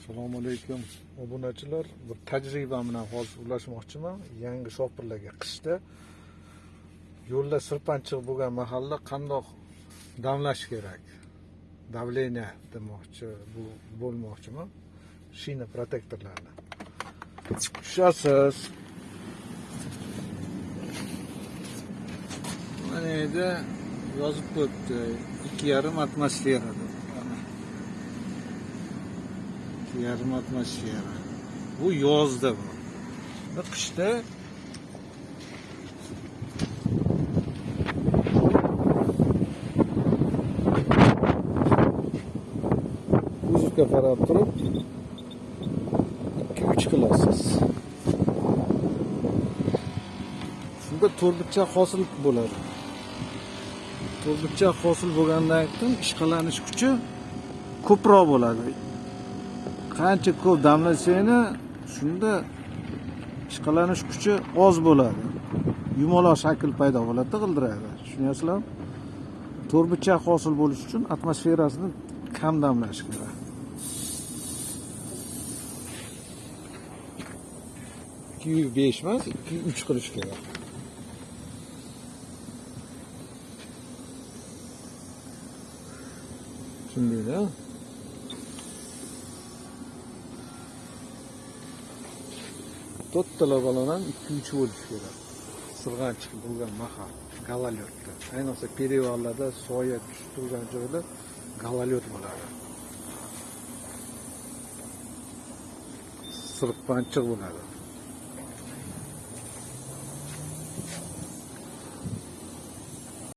Assalomu alaykum obunachilar. Bir tajriba bilan hozir ulashmoqchiman. Yangi shopirlarga qishda yo'lda sirpanchiq bo'lgan mahalla qandoq damlash kerak? Davleniya demoqchi, bu bo'lmoqchiman. Shina protektorlarni. Tushasiz. Mana yerda yozib qo'yibdi 2,5 atmosfera deb. 2,5 atmosfera. Bu yozda bu. Qishda uzukka qarab turib 2-3 qilasiz. Shunda to'rtburchak hosil bo'ladi. To'rtburchak hosil bo'lgandan keyin ishqalanish kuchi ko'proq bo'ladi. Qancha ko'p damlasangni, shunda ishqalanish kuchi oz bo'ladi. Yumaloq shakl paydo bo'ladi, g'ildiradi. Tushunyapsizlarmi? To'rtburchak hosil bo'lish uchun atmosferasini kam damlash kerak. 2,5 emas, 2,3 qilish kerak. Tushundingmi? To'rttala balodan 2-3 bo'lish kerak. Sirg'anchiq bo'lgan mahal, galolyotda. Ayniqsa perivallarda soya tushib turgan joyda galolyot bo'ladi. Sirpanchiq bo'ladi.